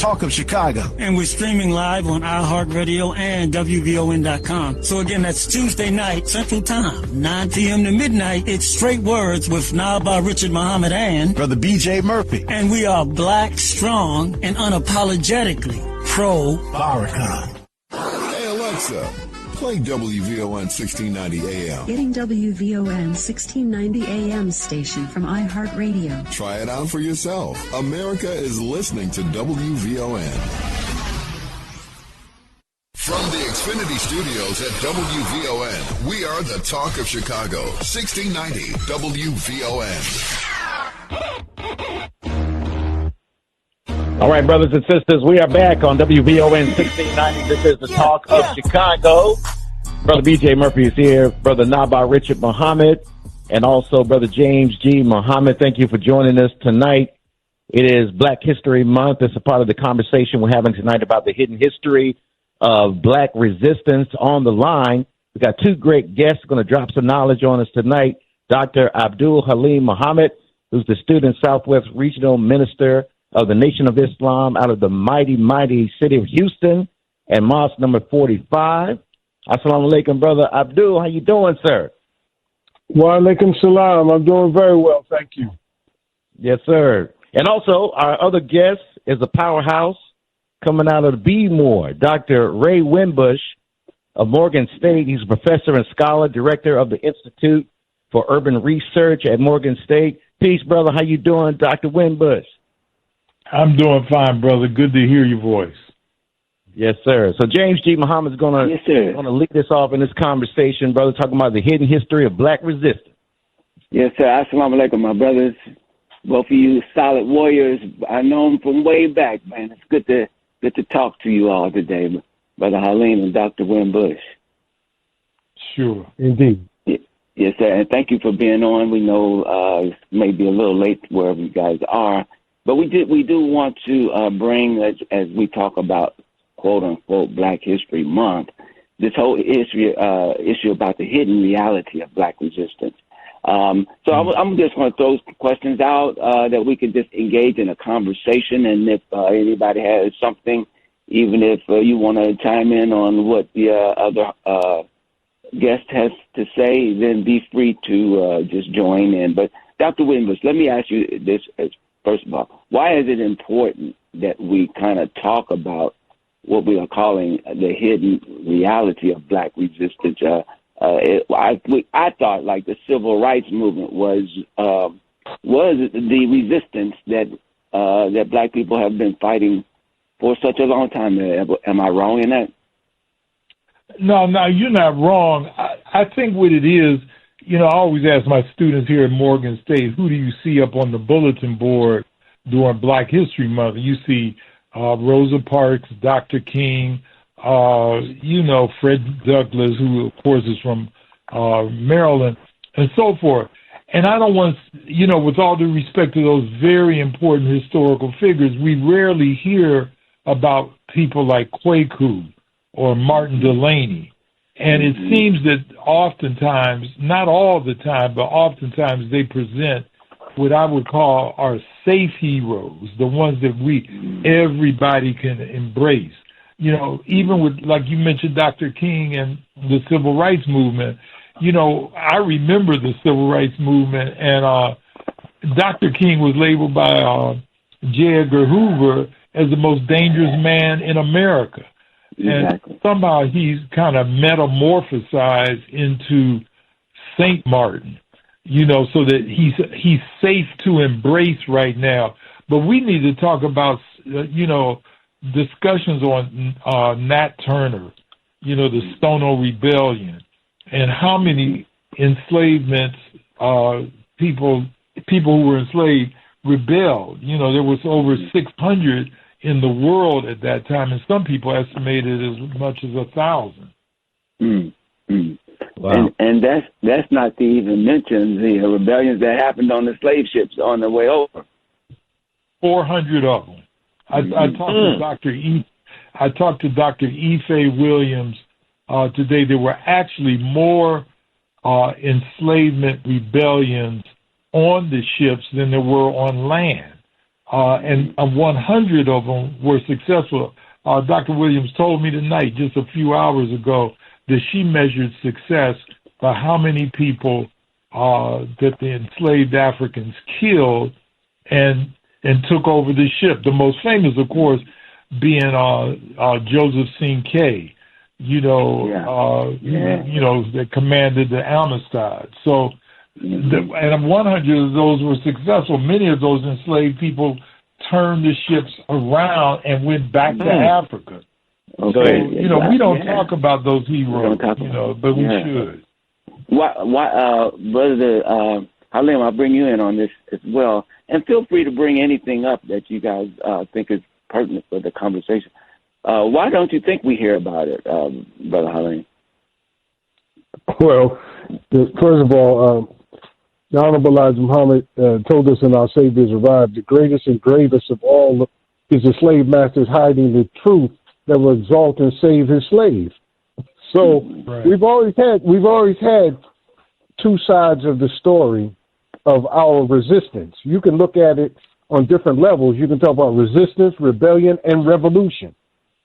talk of Chicago. And we're streaming live on iHeartRadio and WVON.com. So again, that's Tuesday night, Central Time, 9 p.m. to midnight. It's Straight Words with Naba'a Richard Muhammad and Brother B.J. Murphy. And we are black, strong, and unapologetically pro-Farrakhan. Hey, Alexa, play WVON 1690 AM. Getting WVON 1690 AM station from iHeartRadio. Try it out for yourself. America is listening to WVON. From the Xfinity Studios at WVON, we are the talk of Chicago, 1690 WVON. All right, brothers and sisters, we are back on WVON 1690. This is the talk of Chicago. Brother B.J. Murphy is here, Brother Naba'a Richard Muhammad, and also Brother James G. Muhammad. Thank you for joining us tonight. It is Black History Month. It's a part of the conversation we're having tonight about the hidden history of black resistance. On the line, we got two great guests going to drop some knowledge on us tonight. Dr. Abdul Haleem Muhammad, who's the Student Southwest Regional Minister of the Nation of Islam out of the mighty, mighty city of Houston, and Mosque number 45. Assalamu alaikum, Brother Abdul. How you doing, sir? Wa alaikum salam. I'm doing very well, thank you. Yes, sir. And also, our other guest is a powerhouse coming out of B-More, Dr. Ray Winbush of Morgan State. He's a professor and scholar, director of the Institute for Urban Research at Morgan State. Peace, brother. How you doing, Dr. Winbush? I'm doing fine, brother. Good to hear your voice. Yes, sir. So James G. Muhammad is going to lead us off in this conversation, brother, talking about the hidden history of black resistance. Yes, sir. Assalamu alaikum, my brothers. Both of you solid warriors. I know them from way back, man. It's good to talk to you all today, Brother Haleem and Dr. Winbush. Sure, indeed. Yes, sir. And thank you for being on. We know it's maybe a little late wherever you guys are. But we do want to bring, as we talk about, quote unquote, Black History Month, this whole issue about the hidden reality of black resistance. I'm just going to throw some questions out that we can just engage in a conversation. And if anybody has something, even if you want to chime in on what the other guest has to say, then be free to just join in. But Dr. Winbush, let me ask you this. First of all, why is it important that we kind of talk about what we are calling the hidden reality of black resistance? I thought like the civil rights movement was the resistance that black people have been fighting for such a long time. Am I wrong in that? No, you're not wrong. I think what it is, I always ask my students here at Morgan State, who do you see up on the bulletin board during Black History Month? You see Rosa Parks, Dr. King, Fred Douglass, who, of course, is from Maryland, and so forth. And I don't want to, with all due respect to those very important historical figures, we rarely hear about people like Kwaku or Martin Delaney. And it seems that oftentimes, not all the time, but oftentimes they present what I would call our safe heroes, the ones that everybody can embrace. Even with, like you mentioned, Dr. King and the civil rights movement, I remember the civil rights movement, and Dr. King was labeled by J. Edgar Hoover as the most dangerous man in America. Exactly. And somehow he's kind of metamorphosized into Saint Martin, so that he's safe to embrace right now. But we need to talk about, discussions on Nat Turner, the Stono Rebellion, and how many enslavements people who were enslaved rebelled. There was over 600 in the world at that time, and some people estimated as much as 1,000. Wow. And that's not to even mention the rebellions that happened on the slave ships on the way over. 400 of them. I talked to Dr. Ife Williams today. There were actually more enslavement rebellions on the ships than there were on land. and 100 of them were successful. Dr. Williams told me tonight, just a few hours ago, that she measured success by how many people that the enslaved Africans killed and took over the ship. The most famous, of course, being Joseph Cinque, that commanded the Amistad. So, and 100 of those were successful. Many of those enslaved people turned the ships around and went back to Africa. Okay. So, we don't talk about those heroes, but we should. Why, Brother Haleem, I'll bring you in on this as well. And feel free to bring anything up that you guys think is pertinent for the conversation. Why don't you think we hear about it, Brother Haleem? Well, first of all, the Honorable Elijah Muhammad told us in Our Savior's Arrived, the greatest and greatest of all is the slave masters hiding the truth that will exalt and save his slaves. So we've always had two sides of the story of our resistance. You can look at it on different levels. You can talk about resistance, rebellion, and revolution.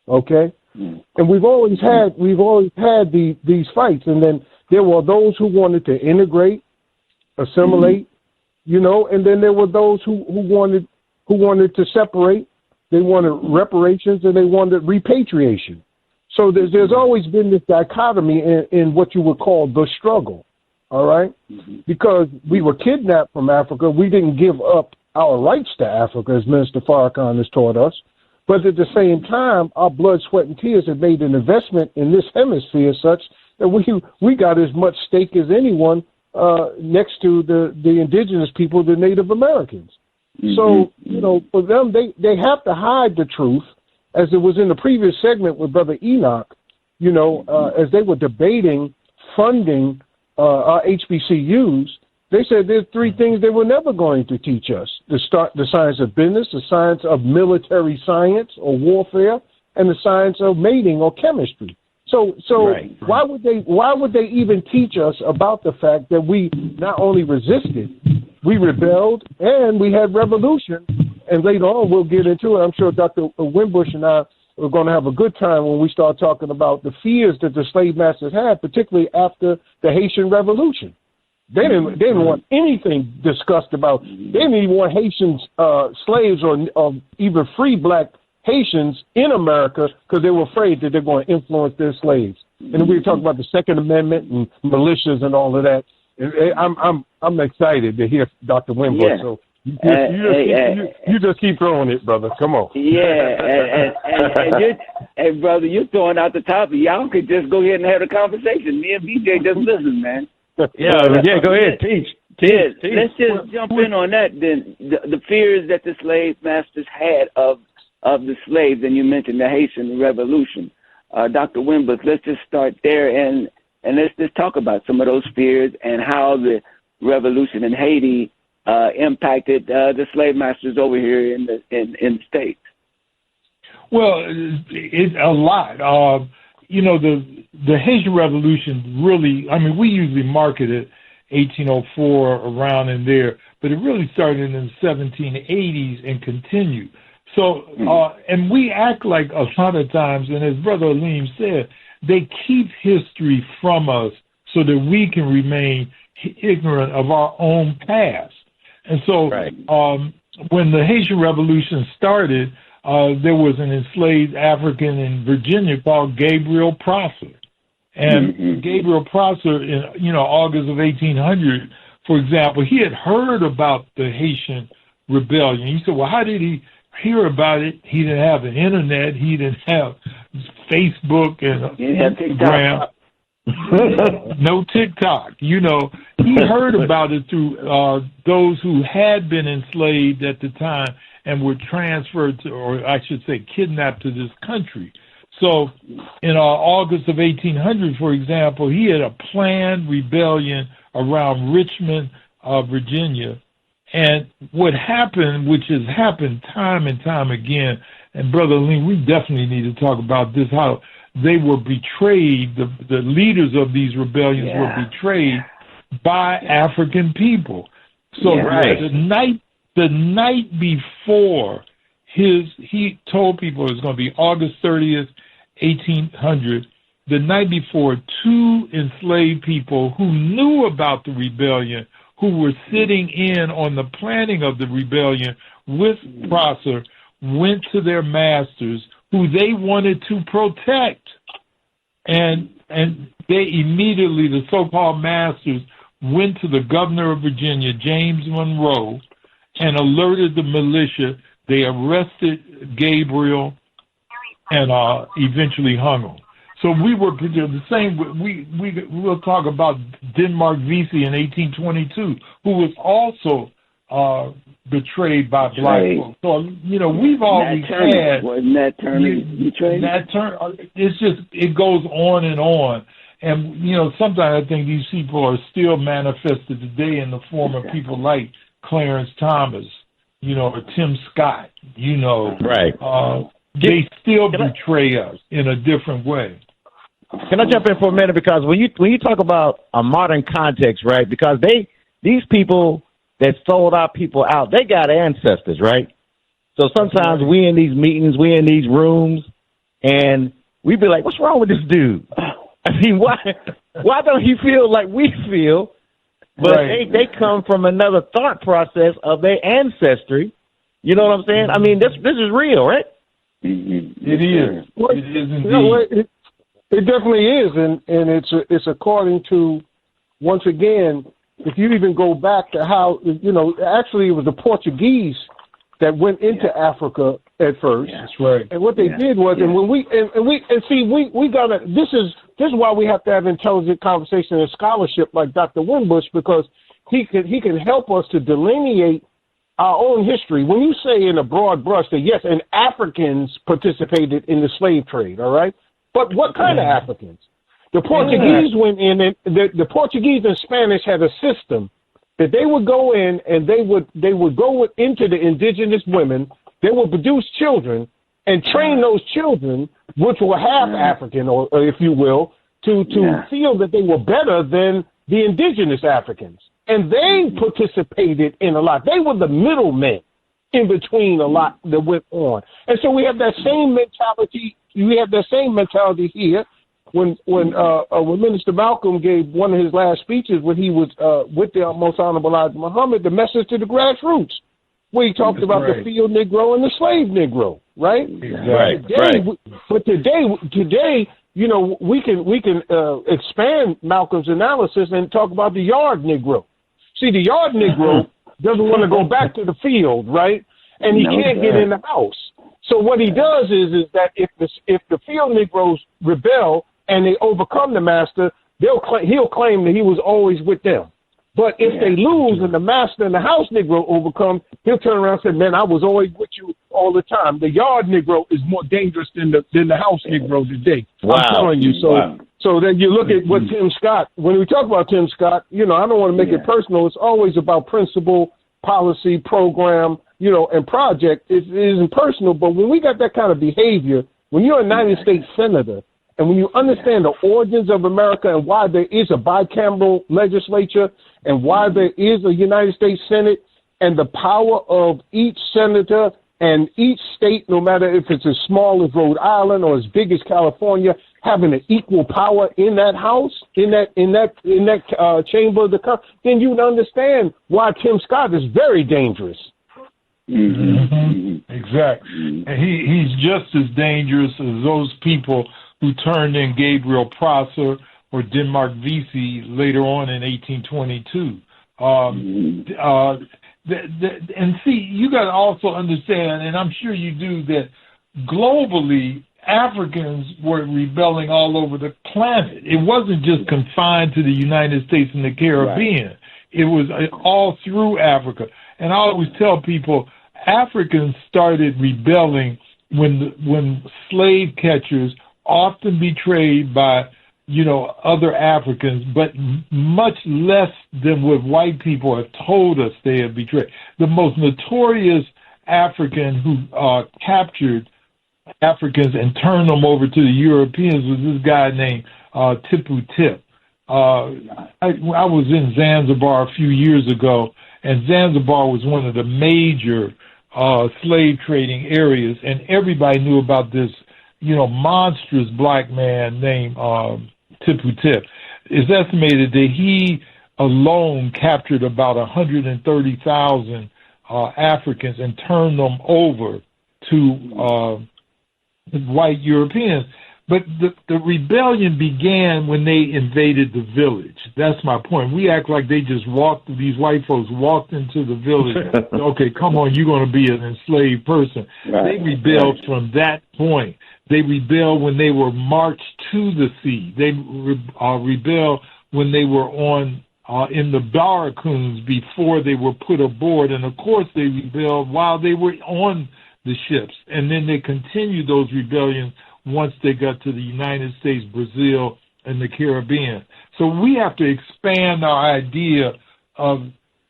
Okay? And we've always had these fights. And then there were those who wanted to integrate, assimilate, and then there were those who wanted to separate. They wanted reparations and they wanted repatriation. So there's always been this dichotomy in what you would call the struggle, all right? Because we were kidnapped from Africa, we didn't give up our rights to Africa, as Minister Farrakhan has taught us. But at the same time, our blood, sweat, and tears have made an investment in this hemisphere such that we got as much stake as anyone next to the indigenous people, the Native Americans. So, for them, they have to hide the truth. As it was in the previous segment with Brother Enoch, as they were debating funding our HBCUs, they said there's three things they were never going to teach us: the science of business, the science of military science or warfare, and the science of mating or chemistry. So why would they even teach us about the fact that we not only resisted, we rebelled, and we had revolution? And later on, we'll get into it. I'm sure Dr. Winbush and I are going to have a good time when we start talking about the fears that the slave masters had, particularly after the Haitian Revolution. They didn't want anything discussed about. They didn't even want Haitians, slaves or even free black Haitians in America because they were afraid that they're going to influence their slaves. And we were talking about the Second Amendment and militias and all of that. I'm excited to hear Dr. Winbush. Yeah. So you just keep throwing it, brother. Come on. Yeah, and brother, you're throwing out the topic. Y'all could just go ahead and have a conversation. Me and BJ just listen, man. Yeah, go ahead, teach. Let's just jump in on that. Then the fears that the slave masters had of the slaves, and you mentioned the Haitian Revolution. Dr. Winbush, let's just start there and let's just talk about some of those fears and how the revolution in Haiti impacted the slave masters over here in the States. Well, it's a lot. The Haitian Revolution really, we usually market it 1804 around in there, but it really started in the 1780s and continued. So, and we act like a lot of times, and as Brother Haleem said, they keep history from us so that we can remain ignorant of our own past. And so when the Haitian Revolution started, there was an enslaved African in Virginia called Gabriel Prosser. And Gabriel Prosser, in August of 1800, for example, he had heard about the Haitian rebellion. He said, well, how did he hear about it? He didn't have the internet. He didn't have Facebook and Instagram. No TikTok. He heard about it through those who had been enslaved at the time and were transferred to, or I should say, kidnapped to this country. So in August of 1800, for example, he had a planned rebellion around Richmond, Virginia. And what happened, which has happened time and time again, and Brother Haleem, we definitely need to talk about this, how they were betrayed, the leaders of these rebellions were betrayed by African people. So the The night before he told people it was going to be August 30th, 1800. The night before, 2 enslaved people who knew about the rebellion, who were sitting in on the planning of the rebellion with Prosser, went to their masters, who they wanted to protect. And they immediately, the so-called masters, went to the governor of Virginia, James Monroe, and alerted the militia. They arrested Gabriel and eventually hung him. So we were the same. We'll talk about Denmark Vesey in 1822, who was also betrayed by black folks. So we've always had. Wasn't that Turner betrayed? It's just it goes on and on. And sometimes I think these people are still manifested today in the form of people like Clarence Thomas, or Tim Scott. Right. They still betray us in a different way. Can I jump in for a minute? Because when you talk about a modern context, right? Because these people that sold our people out, they got ancestors, right? So sometimes we in these meetings, we in these rooms, and we be like, "What's wrong with this dude?" I mean, why don't he feel like we feel? But they come from another thought process of their ancestry. You know what I'm saying? I mean, this is real, right? It is. It is indeed. It definitely is, and it's according to, once again, if you even go back to how actually it was the Portuguese that went into Africa at first. That's right. And what they did was, and when we gotta. This is why we have to have intelligent conversation and scholarship like Dr. Winbush, because he can help us to delineate our own history. When you say in a broad brush that yes, and Africans participated in the slave trade, all right, but what kind of Africans? The Portuguese went in, and the Portuguese and Spanish had a system that they would go in and they would go into the indigenous women. They would produce children and train those children, which were half African, or if you will, to feel that they were better than the indigenous Africans. And they participated in a lot. They were the middlemen in between a lot that went on. And so we have that same mentality. We have that same mentality here. When Minister Malcolm gave one of his last speeches when he was with the Most Honorable Elijah Muhammad, the message to the grassroots, where he talked about the field Negro and the slave Negro, right? But today, we can expand Malcolm's analysis and talk about the yard Negro. See, the yard Negro doesn't want to go back to the field, right? And he can't get in the house. So what he does is that if the field Negroes rebel and they overcome the master, he'll claim that he was always with them. But if they lose and the master and the house Negro overcome, he'll turn around and say, "Man, I was always with you all the time." The yard Negro is more dangerous than the house Negro today. Wow. I'm telling you. So then you look at what Tim Scott. When we talk about Tim Scott, I don't want to make it personal. It's always about principle, policy, program, and project. It isn't personal. But when we got that kind of behavior, when you're a United States senator, and when you understand the origins of America and why there is a bicameral legislature and why there is a United States Senate and the power of each senator and each state, no matter if it's as small as Rhode Island or as big as California, having an equal power in that house, in that chamber of the Congress, then you would understand why Tim Scott is very dangerous. Exactly. And he's just as dangerous as those people who turned in Gabriel Prosser or Denmark Vesey later on in 1822. And see, you got to also understand, and I'm sure you do, that globally, Africans were rebelling all over the planet. It wasn't just confined to the United States and the Caribbean. Right. It was all through Africa. And I always tell people, Africans started rebelling when slave catchers, often betrayed by, other Africans, but much less than what white people have told us they have betrayed. The most notorious African who captured Africans and turned them over to the Europeans was this guy named Tipu Tip. I was in Zanzibar a few years ago, and Zanzibar was one of the major slave trading areas, and everybody knew about this, monstrous black man named Tipu Tip. It's estimated that he alone captured about 130,000 Africans and turned them over to white Europeans. But the rebellion began when they invaded the village. That's my point. We act like they just these white folks walked into the village. Okay, come on, you're going to be an enslaved person. Right. They rebelled from that point. They rebelled when they were marched to the sea. They rebelled when they were in the barracoons before they were put aboard. And, of course, they rebelled while they were on the ships. And then they continued those rebellions once they got to the United States, Brazil, and the Caribbean. So we have to expand our idea of,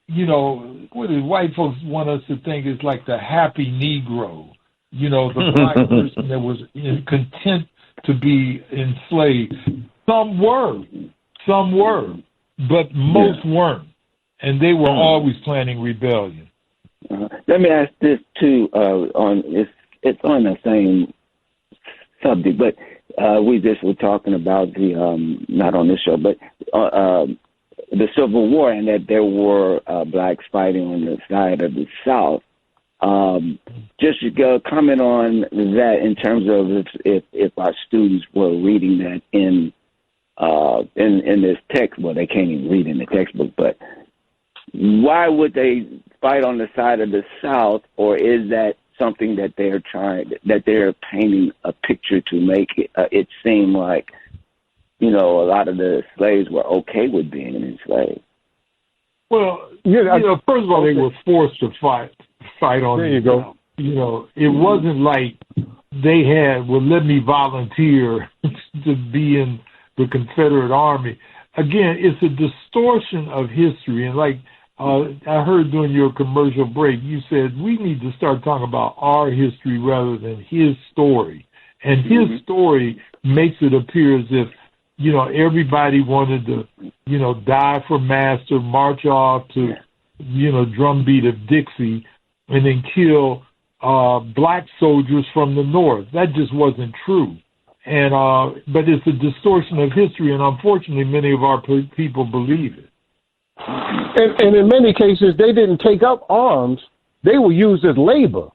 what the white folks want us to think is like the happy Negro, the black person that was content to be enslaved. Some were, but most weren't. And they were always planning rebellion. Let me ask this, too, it's on the same subject, but we just were talking about the not on this show, but the Civil War, and that there were blacks fighting on the side of the South. Just comment on that in terms of if our students were reading that in this text. Well, they can't even read in the textbook, but why would they fight on the side of the South, or is that something that they're painting a picture to make it seem like, a lot of the slaves were okay with being enslaved? Well, first of all, they were forced to fight on. There you go. It wasn't like they had, let me volunteer to be in the Confederate Army. Again, it's a distortion of history, and like I heard during your commercial break, you said we need to start talking about our history rather than his story. And his story makes it appear as if, everybody wanted to, die for master, march off to, drumbeat of Dixie, and then kill black soldiers from the North. That just wasn't true. And but it's a distortion of history, and unfortunately, many of our people believe it. And in many cases, they didn't take up arms; they were used as labor.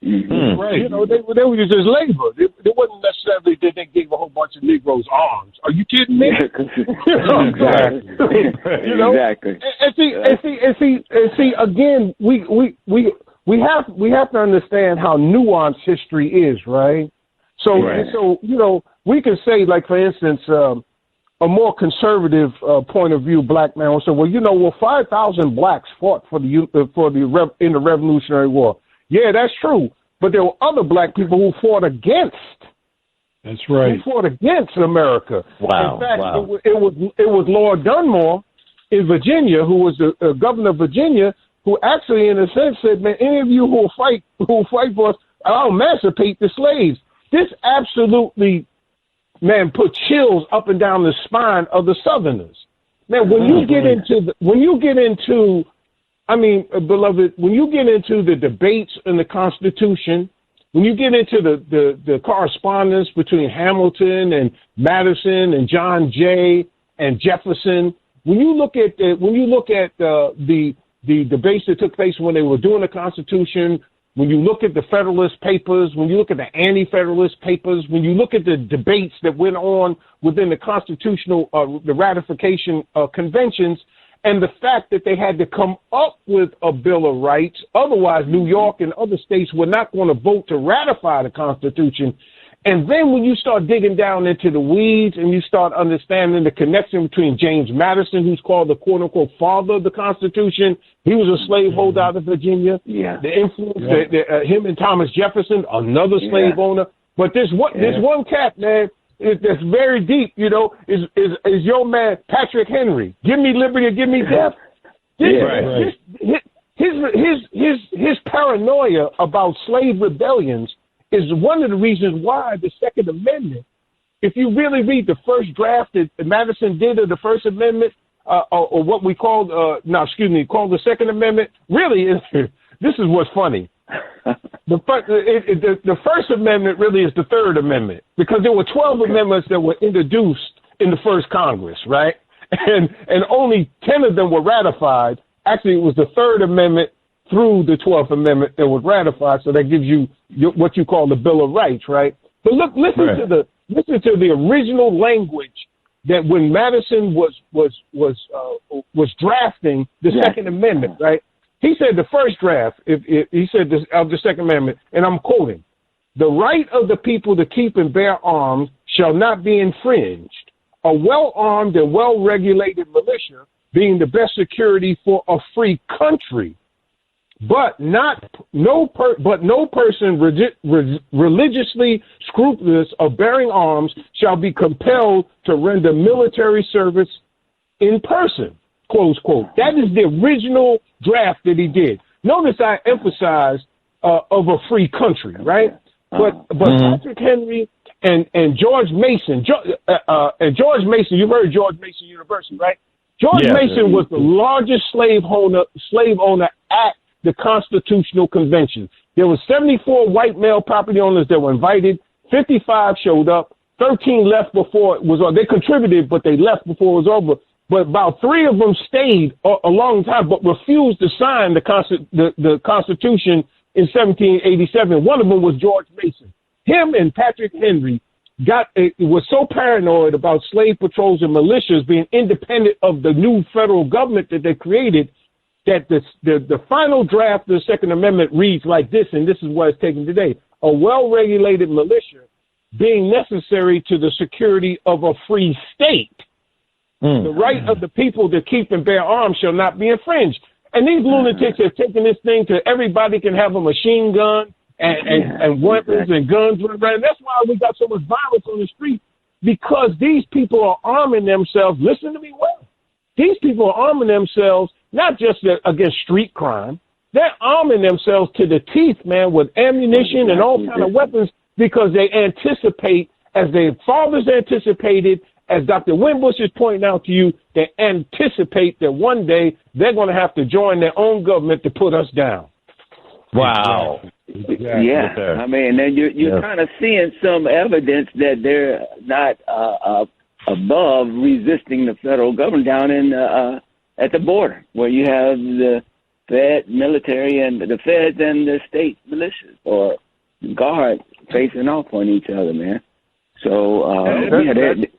Mm-hmm. Right? They were used as labor. They wasn't necessarily that they gave a whole bunch of Negroes arms. Are you kidding me? Exactly. Exactly. And see. Again, we have to understand how nuanced history is, right? So we can say, like, for instance, a more conservative point of view, black man will say, 5,000 blacks fought in the Revolutionary War. Yeah, that's true. But there were other black people who fought against. That's right. Who fought against America. Wow. In fact, it was Lord Dunmore in Virginia, who was the governor of Virginia, who actually, in a sense, said, "Man, any of you who fight for us, I'll emancipate the slaves." This absolutely, man, put chills up and down the spine of the Southerners. Man, when you get into, beloved, when you get into the debates in the Constitution, when you get into the correspondence between Hamilton and Madison and John Jay and Jefferson, when you look at the debates that took place when they were doing the Constitution, when you look at the Federalist Papers, when you look at the Anti-Federalist Papers, when you look at the debates that went on within the constitutional, the ratification conventions, and the fact that they had to come up with a Bill of Rights, otherwise New York and other states were not going to vote to ratify the Constitution. And then when you start digging down into the weeds and you start understanding the connection between James Madison, who's called the quote-unquote father of the Constitution, he was a slaveholder out of Virginia. Yeah. The influence, him and Thomas Jefferson, another slave owner. But there's one cat, man, that's very deep, is your man Patrick Henry. Give me liberty or give me death. His paranoia about slave rebellions is one of the reasons why the Second Amendment, if you really read the first draft that Madison did of the First Amendment, or what we called, called the Second Amendment, really is, this is what's funny. The First Amendment really is the Third Amendment, because there were 12 amendments that were introduced in the first Congress, right? And only 10 of them were ratified. Actually, it was the Third Amendment through the 12th Amendment that was ratified, so that gives you what you call the Bill of Rights, right? But look, listen to the original language that when Madison was drafting the Second Amendment, right? He said the first draft, he said this, of the Second Amendment, and I'm quoting, "The right of the people to keep and bear arms shall not be infringed. A well-armed and well-regulated militia being the best security for a free country, but no person religiously scrupulous of bearing arms shall be compelled to render military service in person," close quote. That is the original draft that he did. Notice I emphasized of a free country, right? But Patrick Henry and George Mason, George Mason, you've heard of George Mason University, right? George Mason was the largest slave owner at the Constitutional Convention. There were 74 white male property owners that were invited. 55 showed up. 13 left before it was over. They contributed, but they left before it was over. But about 3 of them stayed a long time, but refused to sign the Constitution in 1787. One of them was George Mason. Him and Patrick Henry was so paranoid about slave patrols and militias being independent of the new federal government that they created, that the final draft of the Second Amendment reads like this, and this is what it's taken today: a well-regulated militia being necessary to the security of a free state. The right of the people to keep and bear arms shall not be infringed. And these lunatics have taken this thing to everybody can have a machine gun and weapons and guns. And that's why we got so much violence on the street, because these people are arming themselves. Listen to me well. These people are arming themselves not just against street crime. They're arming themselves to the teeth, man, with ammunition and all kind of weapons, because they anticipate, as their fathers anticipated, as Dr. Winbush is pointing out to you, they anticipate that one day they're going to have to join their own government to put us down. Wow. Exactly. Yeah. I mean, then you're kind of seeing some evidence that they're not above resisting the federal government down in at the border, where you have the Fed military and the feds and the state militias or guards facing off on each other, man. So,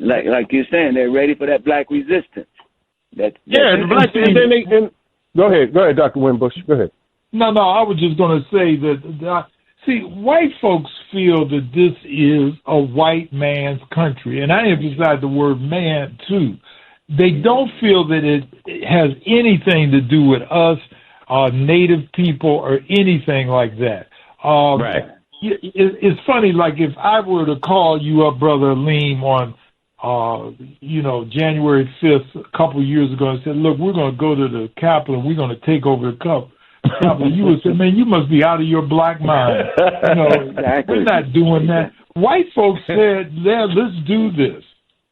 like you're saying, they're ready for that black resistance. The black. Go ahead, Dr. Winbush. Go ahead. No, I was just going to say that, white folks feel that this is a white man's country, and I emphasize the word man, too. They don't feel that it has anything to do with us, Native people, or anything like that. Right. It's funny, like if I were to call you up, Brother Haleem, on, January 5th, a couple of years ago, and said, look, we're going to go to the Capitol and we're going to take over the Capitol. You would say, man, you must be out of your black mind. Exactly. We're not doing that. White folks said, let's do this,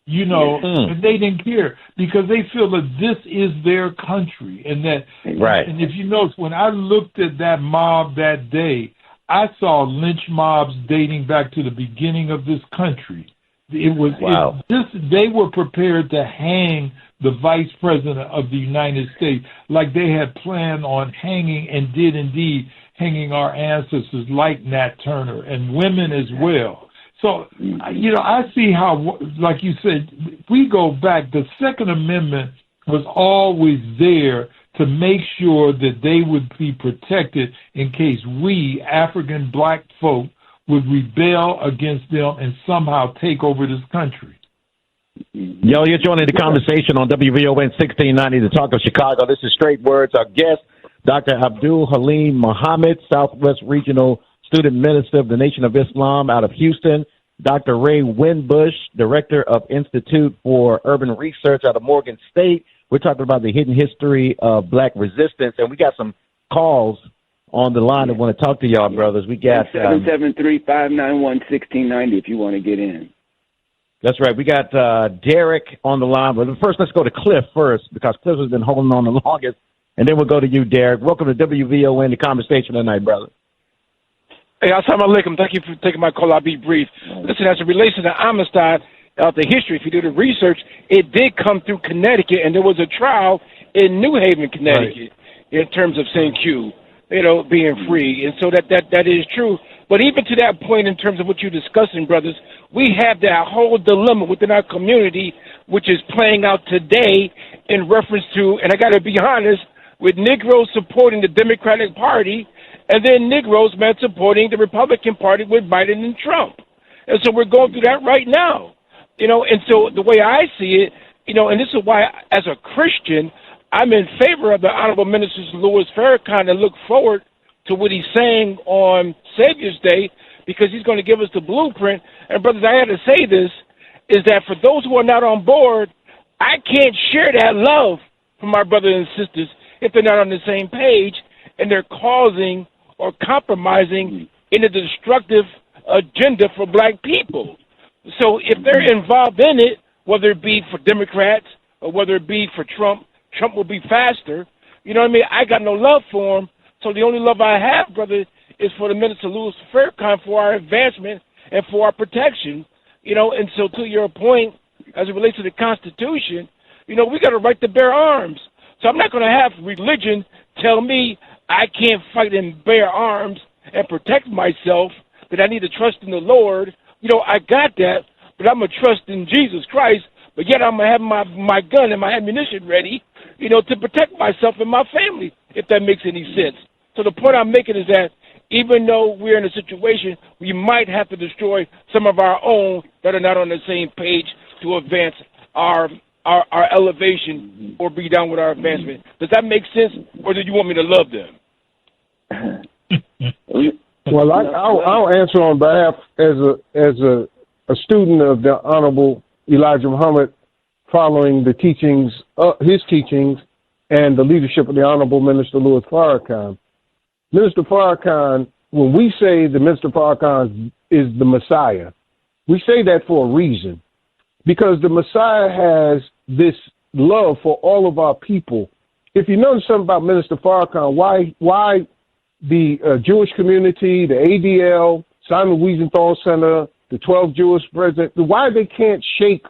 and they didn't care because they feel that this is their country. And that, and if you notice, when I looked at that mob that day, I saw lynch mobs dating back to the beginning of this country. They were prepared to hang the vice president of the United States, like they had planned on hanging, and did indeed hanging our ancestors like Nat Turner and women as well. So, I see how, like you said, we go back, the Second Amendment was always there to make sure that they would be protected in case we, African black folk, would rebel against them and somehow take over this country. Yo, you're joining the conversation on WVON 1690, the Talk of Chicago. This is Straight Words. Our guest, Dr. Abdul Haleem Muhammad, Southwest Regional Student Minister of the Nation of Islam out of Houston. Dr. Ray Winbush, Director of Institute for Urban Research out of Morgan State. We're talking about the hidden history of black resistance, and we got some calls on the line that want to talk to y'all, brothers. We got 773-591-1690 if you want to get in. That's right. We got Derek on the line. But first, let's go to Cliff first, because Cliff has been holding on the longest. And then we'll go to you, Derek. Welcome to WVON, the conversation tonight, brother. Hey, assalamu alaikum. Thank you for taking my call. I'll be brief. Listen, as it relates to the Amistad, the history, if you do the research, it did come through Connecticut, and there was a trial in New Haven, Connecticut, in terms of St. Q, being free. And so that is true. But even to that point, in terms of what you're discussing, brothers, we have that whole dilemma within our community, which is playing out today in reference to, and I got to be honest, with Negroes supporting the Democratic Party, and then Negroes, man, supporting the Republican Party with Biden and Trump. And so we're going through that right now. And so the way I see it, and this is why, as a Christian, I'm in favor of the Honorable Minister Louis Farrakhan and look forward to what he's saying on Savior's Day, because he's going to give us the blueprint. And, brothers, I had to say this, is that for those who are not on board, I can't share that love from my brothers and sisters if they're not on the same page and they're causing or compromising in a destructive agenda for black people. So if they're involved in it, whether it be for Democrats or whether it be for Trump, Trump will be faster. You know what I mean? I got no love for him. So the only love I have, brother, is for the Minister Louis Farrakhan, for our advancement and for our protection. And so to your point, as it relates to the Constitution, we got a right to bear arms. So I'm not going to have religion tell me I can't fight and bear arms and protect myself, that I need to trust in the Lord. I got that, but I'm going to trust in Jesus Christ, but yet I'm going to have my gun and my ammunition ready, to protect myself and my family, if that makes any sense. So the point I'm making is that even though we're in a situation, we might have to destroy some of our own that are not on the same page to advance our elevation or be down with our advancement. Does that make sense, or do you want me to love them? Well, I'll answer on behalf as a student of the Honorable Elijah Muhammad, following the teachings, his teachings, and the leadership of the Honorable Minister Louis Farrakhan. Minister Farrakhan, when we say the Minister Farrakhan is the Messiah, we say that for a reason, because the Messiah has this love for all of our people. If you know something about Minister Farrakhan, why the Jewish community, the ADL, Simon Wiesenthal Center, the 12 Jewish presidents, why they can't shake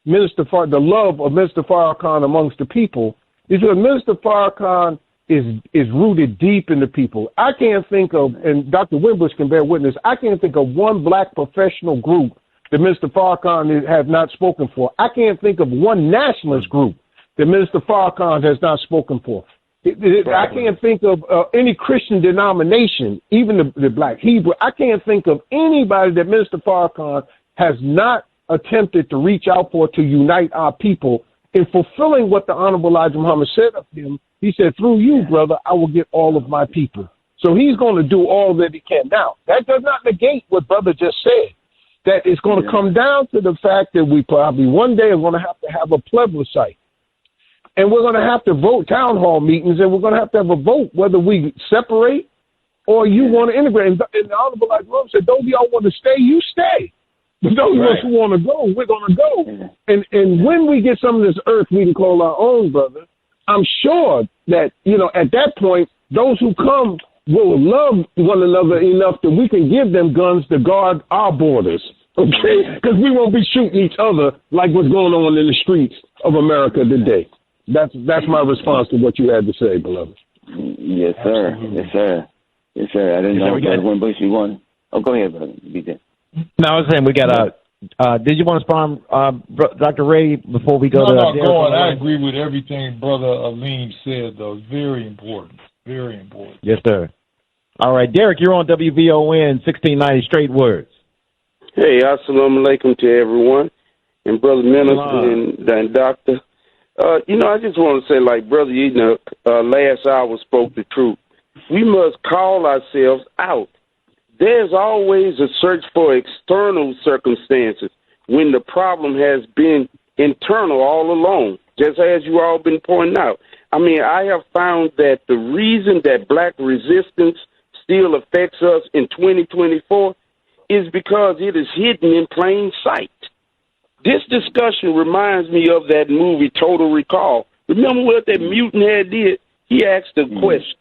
the love of Minister Farrakhan amongst the people is because Minister Farrakhan is rooted deep in the people. I can't think of, and Dr. Winbush can bear witness, I can't think of one black professional group that Mr. Farrakhan has not spoken for. I can't think of one nationalist group that Minister Farrakhan has not spoken for. I can't think of any Christian denomination, even the Black Hebrew. I can't think of anybody that Minister Farrakhan has not attempted to reach out for to unite our people in fulfilling what the Honorable Elijah Muhammad said of him. He said, through you, brother, I will get all of my people. So he's going to do all that he can. Now, that does not negate what brother just said, that it's going to come down to the fact that we probably one day are going to have a plebiscite. And we're going to have to vote town hall meetings, and we're going to have a vote whether we separate or you want to integrate. And the Honorable Elijah Muhammad said, those of y'all want to stay, you stay. But those of us who want to go, we're going to go. And when we get some of this earth we can call our own, brother, I'm sure that, at that point, those who come will love one another enough that we can give them guns to guard our borders, okay? Because we won't be shooting each other like what's going on in the streets of America today. That's my response to what you had to say, beloved. Yes, sir. Yes, sir. Yes, sir. I didn't know that Winbush you wanted. Oh, go ahead, brother. BJ. No, I was saying we got did you want to respond, Dr. Ray, before we go to... No, go on. I agree with everything Brother Haleem said, though. It's very important. Very important. Yes, sir. All right, Derek, you're on WVON 1690 Straight Words. Hey, assalamu alaikum to everyone, and Brother Minister and Doctor. I just want to say, like Brother Enoch last hour spoke the truth. We must call ourselves out. There's always a search for external circumstances when the problem has been internal all along, just as you all been pointing out. I mean, I have found that the reason that black resistance still affects us in 2024 is because it is hidden in plain sight. This discussion reminds me of that movie Total Recall. Remember what that mutant head did? He asked a question.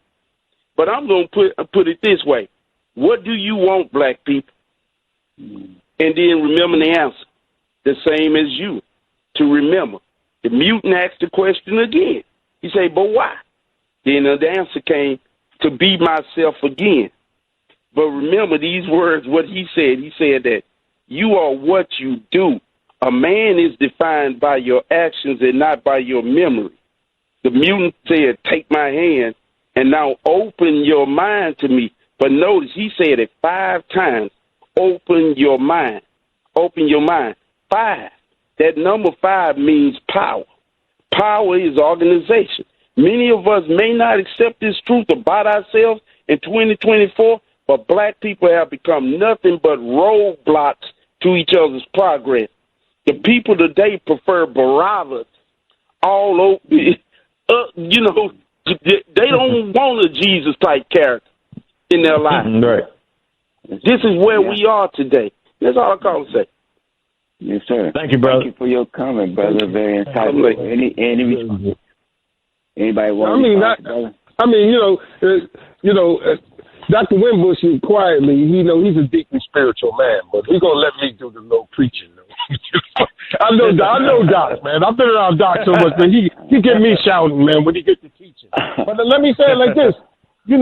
But I'm going to put it this way. What do you want, black people? And then remember the answer. The same as you. To remember. The mutant asked the question again. He said, but why? Then the answer came, to be myself again. But remember these words, what he said. He said that you are what you do. A man is defined by your actions and not by your memory. The mutant said, take my hand and now open your mind to me. But notice he said it 5 times. Open your mind. Open your mind. 5. That number 5 means power. Power is organization. Many of us may not accept this truth about ourselves in 2024, but black people have become nothing but roadblocks to each other's progress. The people today prefer Barabbas all over. They don't want a Jesus-type character in their life. Right. This is where we are today. That's all I call to say. Yes, sir. Thank you, brother. Thank you for your comment, brother. Very insightful. Any response? Anybody want to Dr. Winbush is quietly, he's a deeply spiritual man, but he's going to let me do the little preaching. I know Doc, man. I've been around Doc so much, man. He get me shouting, man, when he gets to teaching. But let me say it like this. The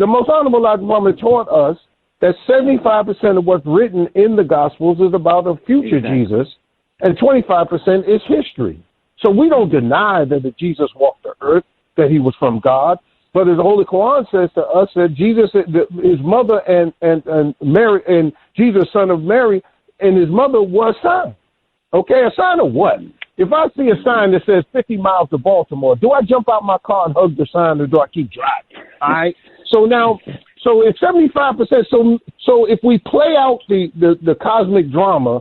most honorable Elijah Muhammad taught us that 75% of what's written in the Gospels is about a future Jesus, and 25% is history. So we don't deny that Jesus walked the earth, that he was from God. But as the Holy Quran says to us that Jesus, his mother and Mary, and Jesus, son of Mary, and his mother were a sign. Okay, a sign of what? If I see a sign that says 50 miles to Baltimore, do I jump out my car and hug the sign, or do I keep driving? All right. So it's 75%. So if we play out the cosmic drama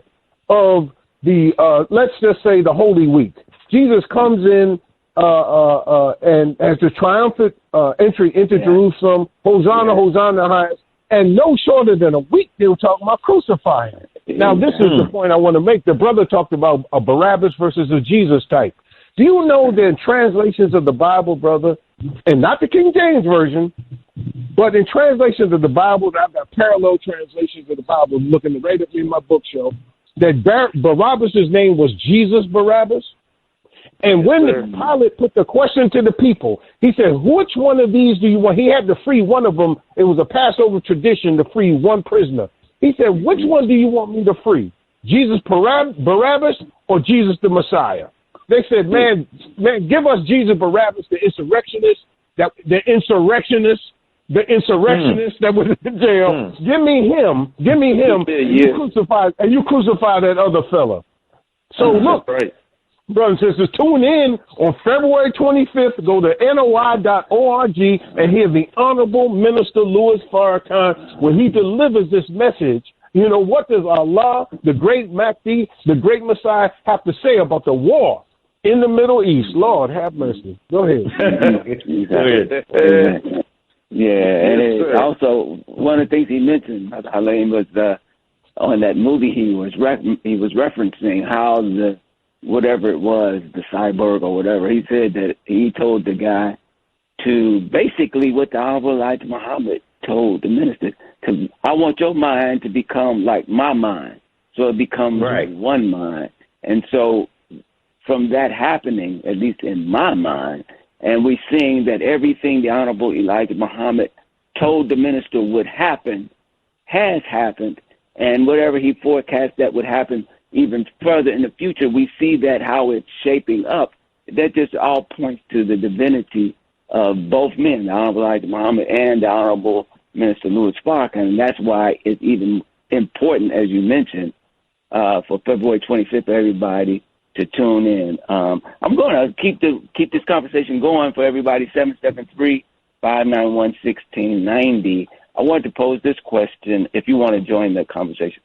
of the let's just say the Holy Week, Jesus comes in. And as the triumphant entry into Jerusalem, Hosanna, Hosanna highest, and no shorter than a week they were talking about crucifying. Now, this is the point I want to make. The brother talked about a Barabbas versus a Jesus type. Do you know that in translations of the Bible, brother, and not the King James Version, but in translations of the Bible, I've got parallel translations of the Bible looking right up in my bookshelf, that Barabbas' name was Jesus Barabbas. And when Pilate put the question to the people, he said, which one of these do you want? He had to free one of them. It was a Passover tradition to free one prisoner. He said, which one do you want me to free? Jesus Barabbas or Jesus the Messiah? They said, man, give us Jesus Barabbas, the insurrectionist that was in jail. Give me him. You crucify that other fella. So look. Right. Brothers and sisters, tune in on February 25th. Go to NOI.org and hear the Honorable Minister Louis Farrakhan when he delivers this message. What does Allah, the great Mahdi, the great Messiah, have to say about the war in the Middle East? Lord, have mercy. Go ahead. And also one of the things he mentioned, Abdul Haleem, was on that movie he was referencing how whatever it was, the cyborg or whatever, he said that he told the guy to basically what the Honorable Elijah Muhammad told the minister, I want your mind to become like my mind. So it becomes one mind. And so from that happening, at least in my mind, and we're seeing that everything the Honorable Elijah Muhammad told the minister would happen has happened, and whatever he forecast that would happen even further in the future, we see that how it's shaping up. That just all points to the divinity of both men, the Honorable Elijah Muhammad and the Honorable Minister Louis Farrakhan. And that's why it's even important, as you mentioned, for February 25th for everybody to tune in. I'm going to keep this conversation going for everybody, 773-591-1690. I wanted to pose this question if you want to join the conversation.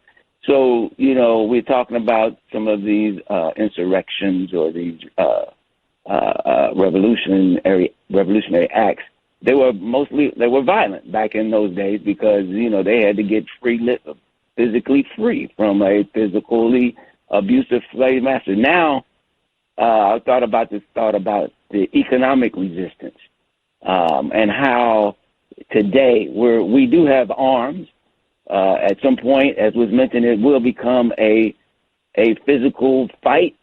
So, we're talking about some of these insurrections or these revolutionary acts. They were violent back in those days because, they had to get physically free from a physically abusive slave master. Now, I thought about the economic resistance, and how today we do have arms. At some point, as was mentioned, it will become a physical fight.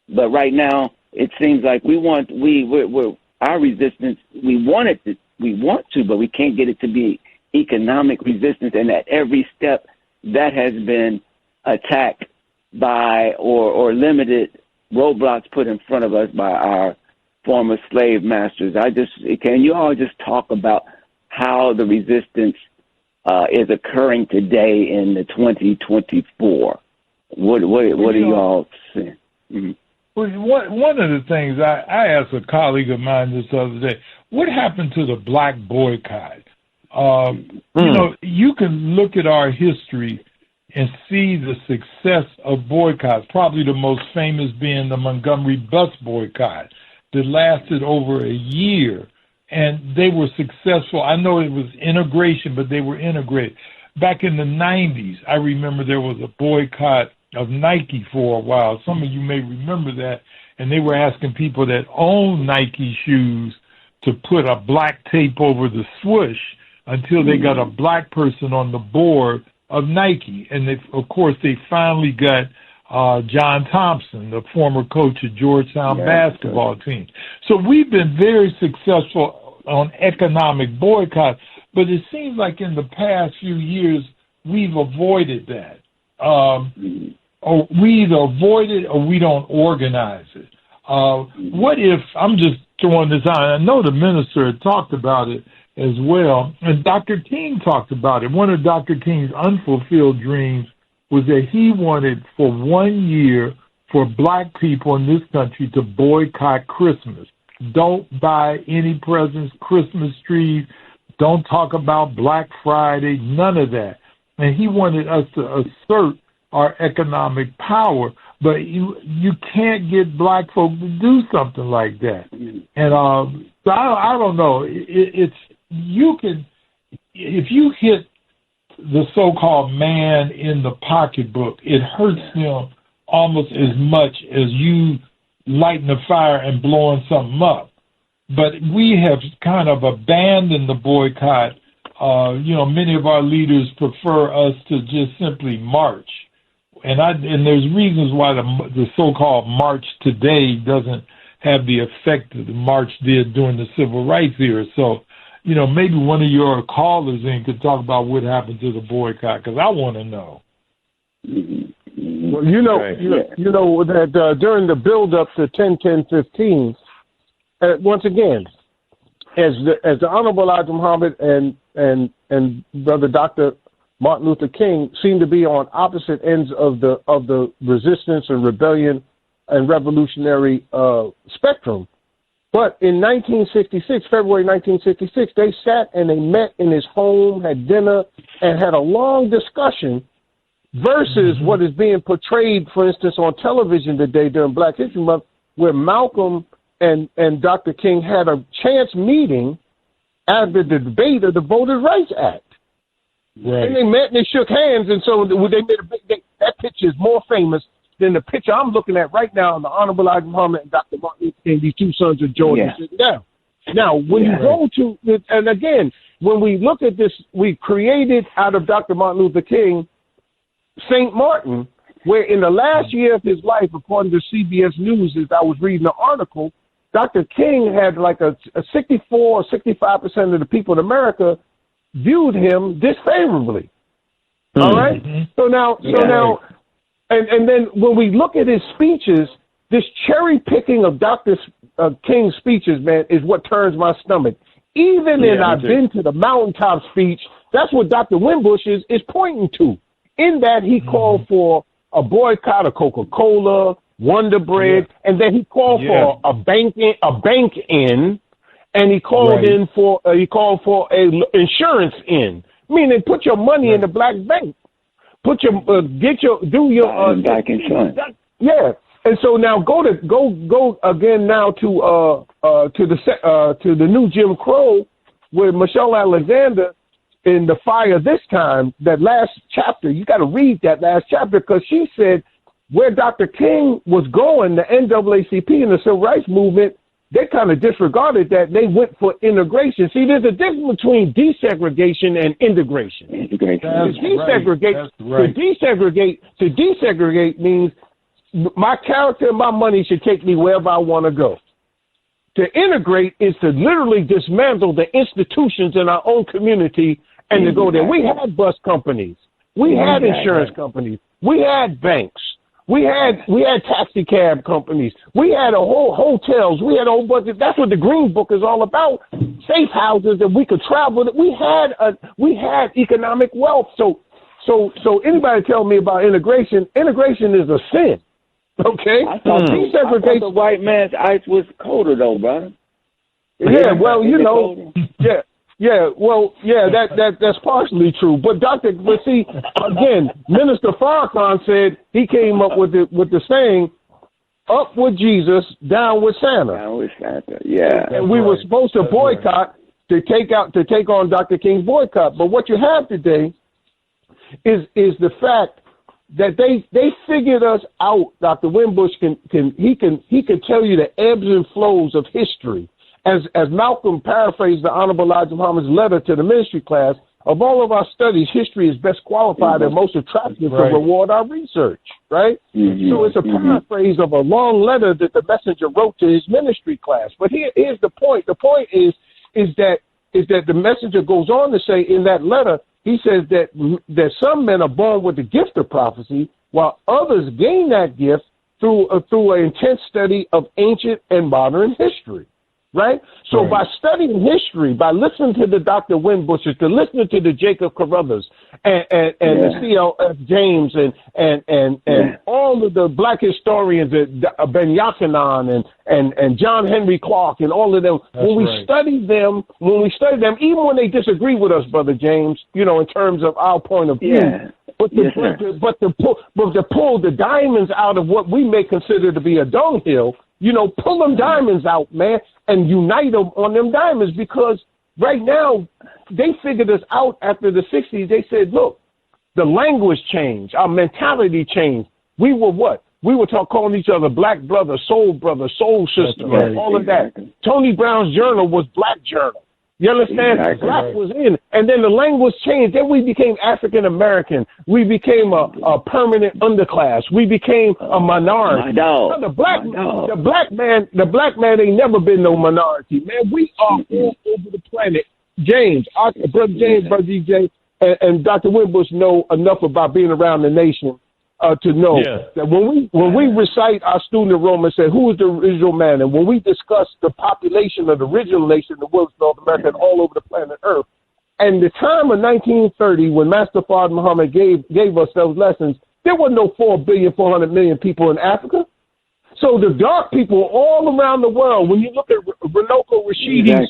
But right now, it seems like our resistance. We want to, but we can't get it to be economic resistance. And at every step, that has been attacked by or limited roadblocks put in front of us by our former slave masters. Can you all just talk about how the resistance is occurring today in the 2024? What are you all saying? Mm-hmm. Well, one of the things I asked a colleague of mine this other day, what happened to the black boycott? You know, you can look at our history and see the success of boycotts, probably the most famous being the Montgomery bus boycott that lasted over a year. And they were successful. I know it was integration, but they were integrated. Back in the 90s, I remember there was a boycott of Nike for a while. Some of you may remember that. And they were asking people that own Nike shoes to put a black tape over the swoosh until they got a black person on the board of Nike. And of course, they finally got John Thompson, the former coach of Georgetown basketball team. So we've been very successful on economic boycotts, but it seems like in the past few years, we've avoided that. Or we either avoid it or we don't organize it. What if, I'm just throwing this out, I know the minister had talked about it as well, and Dr. King talked about it. One of Dr. King's unfulfilled dreams was that he wanted for 1 year for black people in this country to boycott Christmas. Don't buy any presents, Christmas trees. Don't talk about Black Friday, none of that. And he wanted us to assert our economic power, but you can't get black folk to do something like that. And so I don't know. If you hit the so-called man in the pocketbook, it hurts them almost as much as you lighting a fire and blowing something up. But we have kind of abandoned the boycott. Many of our leaders prefer us to just simply march. And there's reasons why the so-called march today doesn't have the effect that the march did during the civil rights era. So, maybe one of your callers in could talk about what happened to the boycott, because I want to know. Well, that during the build-up to 10-10-15, once again, as the Honorable Elijah Muhammad and Brother Dr. Martin Luther King seem to be on opposite ends of the resistance and rebellion and revolutionary spectrum. But in 1966, February 1966, they sat and they met in his home, had dinner, and had a long discussion versus what is being portrayed, for instance, on television today during Black History Month, where Malcolm and Dr. King had a chance meeting after the debate of the Voting Rights Act. Right. And they met and they shook hands, and so they made a big. That picture is more famous than the picture I'm looking at right now. The Honorable Elijah Muhammad and Dr. Martin Luther King, these two sons of Georgia, sitting down. Now, when you go to, and again, when we look at this, we created out of Dr. Martin Luther King, St. Martin, where in the last year of his life, according to CBS News, as I was reading the article, Dr. King had like a 64 or 65% of the people in America viewed him disfavorably. All right? So now, and then when we look at his speeches, this cherry picking of Dr. King's speeches, man, is what turns my stomach. Even in I've been to the mountaintop speech, that's what Dr. Winbush is pointing to. In that he called for a boycott of Coca-Cola, Wonder Bread, and then he called for a bank in, and he called in for a insurance in, meaning put your money in the black bank, put your back insurance. And so now go again now to the new Jim Crow with Michelle Alexander in The Fire This Time. That last chapter, you got to read that last chapter, because she said where Dr. King was going, the NAACP and the Civil Rights Movement, they kind of disregarded that. They went for integration. See, there's a difference between desegregation and integration. To desegregate means my character and my money should take me wherever I want to go. To integrate is to literally dismantle the institutions in our own community and to go there. We had bus companies. We had insurance companies. We had banks. We had taxi cab companies. We had a whole hotels. We had a whole bunch of, that's what the Green Book is all about. Safe houses that we could travel. We had economic wealth. So anybody tell me about integration is a sin. Okay? I thought the white man's ice was colder though, brother. Yeah, well, you know, that's partially true. But see, again, Minister Farrakhan said he came up with the saying, "Up with Jesus, down with Santa." Down with Santa, yeah. And we were supposed to boycott to take on Dr. King's boycott. But what you have today is the fact that they figured us out. Dr. Winbush can tell you the ebbs and flows of history. As Malcolm paraphrased the Honorable Elijah Muhammad's letter to the ministry class, of all of our studies, history is best qualified and most attractive to reward our research, right? Mm-hmm. So it's a paraphrase of a long letter that the messenger wrote to his ministry class. But here's the point. The point is that the messenger goes on to say in that letter, he says that some men are born with the gift of prophecy, while others gain that gift through an intense study of ancient and modern history. Right? So by studying history, by listening to the Dr. Winbushes, to listening to the Jacob Carruthers and the C.L.F. James and all of the black historians, Ben Yachanan and John Henry Clark and all of them, when we study them, even when they disagree with us, Brother James, you know, in terms of our point of view, but to pull the diamonds out of what we may consider to be a dunghill, you know, pull them diamonds out, man, and unite them on them diamonds, because right now they figured us out after the 60s. They said, look, the language changed. Our mentality changed. We were what? We were calling each other black brother, soul sister, all of that. Tony Brown's journal was Black Journal. You understand? Black was in. And then the language changed. Then we became African American. We became a permanent underclass. We became a minority. The black man ain't never been no minority, man. We are all over the planet. Brother DJ, and Dr. Winbush know enough about being around the nation to know that when we recite our student enrollment, say who is the original man, and when we discuss the population of the original nation, the world, North America, and all over the planet Earth, and the time of 1930 when Master Fard Muhammad gave us those lessons, there were no 4,400,000,000 people in Africa. So the dark people all around the world, when you look at Runoko Rashidi's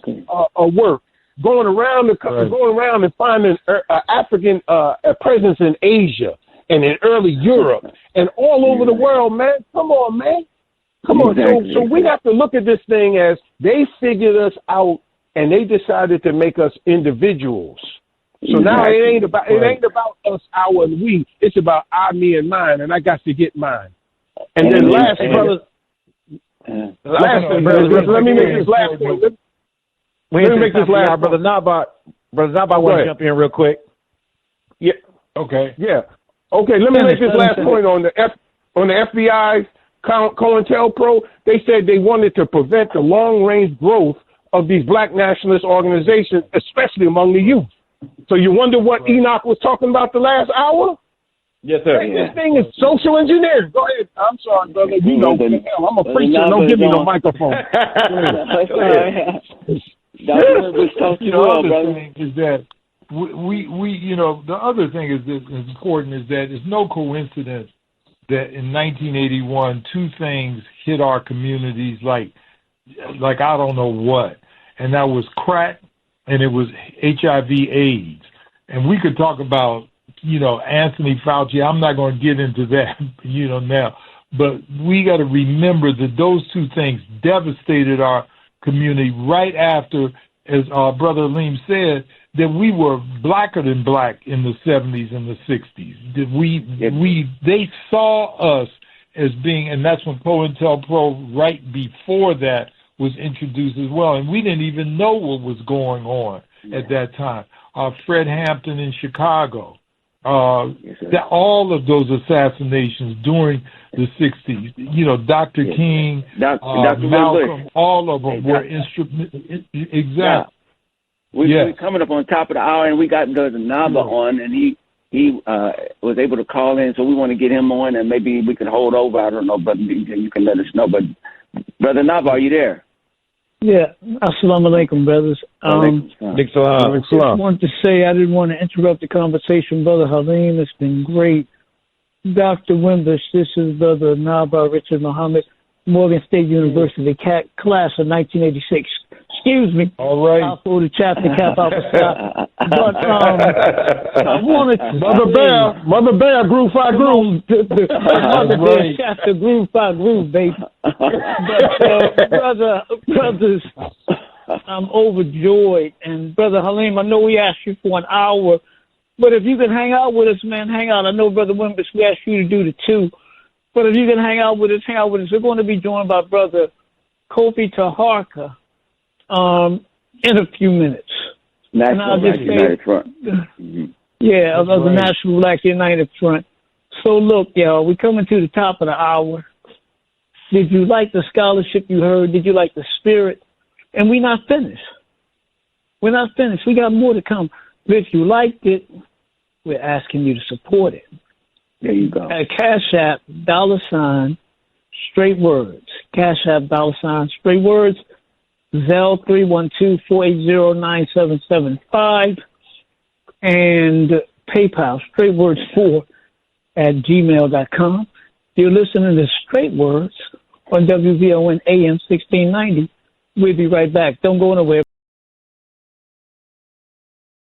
work, going around and finding African presence in Asia and in early Europe and all over the world, man. Come on, man. Come on. So we have to look at this thing as they figured us out and they decided to make us individuals. So now it ain't about us, our, and we. It's about I, me, and mine, and I got to get mine. And then let me make this last point. Let me make this last Brother Naba'a. Brother Naba'a, I want to jump in real quick. Yeah. Okay. Yeah. Okay, let me make this last point on the FBI COINTELPRO. They said they wanted to prevent the long-range growth of these black nationalist organizations, especially among the youth. So you wonder what Enoch was talking about the last hour? Yes, sir. This thing is social engineering. Go ahead. I'm sorry, brother. You know, I'm a preacher. Don't give me no microphone. The other thing is that we you know, the other thing is important is that it's no coincidence that in 1981 two things hit our communities like I don't know what, and that was crack and it was HIV/AIDS. And we could talk about, you know, Anthony Fauci. I'm not going to get into that, you know, now, but we got to remember that those two things devastated our community right after, as Brother Haleem said, that we were blacker than black in the 70s and the 60s. That they saw us as being, and that's when COINTELPRO right before that was introduced as well. And we didn't even know what was going on at that time. Fred Hampton in Chicago. That all of those assassinations during the 60s, you know, Dr. King, Dr. Malcolm, Winbush. All of them were instrumental. Exactly. Yeah. We're coming up on top of the hour, and we got Brother Naba'a on, and he was able to call in, so we want to get him on, and maybe we can hold over. I don't know, but you can let us know. But Brother Naba'a, are you there? Yeah. Assalamu alaikum, brothers. Salam. I wanted to say I didn't want to interrupt the conversation, Brother Haleem. It's been great. Dr. Winbush, this is Brother Naba'a Richard Muhammad, Morgan State University, class of 1986. Excuse me. All right. I'll throw the chapter cap out the stop. But I wanted to Mother Bear, groove by groove. Mother Bear chapter, groove by groove, baby. But brothers, I'm overjoyed. And Brother Haleem, I know we asked you for an hour, but if you can hang out with us, man, hang out. I know Brother Winbush, we asked you to do the 2. But if you can hang out with us, hang out with us. We're going to be joined by Brother Kofi Taharka in a few minutes. National Black United Front. Yeah, of the National Black United Front. So look, y'all, we're coming to the top of the hour. Did you like the scholarship you heard? Did you like the spirit? And we're not finished. We're not finished. We got more to come. But if you liked it, we're asking you to support it. There you go. At Cash App, $ straight words. Cash App, $ straight words. Zelle 312-480-9775. And PayPal, straightwords4@gmail.com. You're listening to Straight Words on WVON AM 1690. We'll be right back. Don't go anywhere.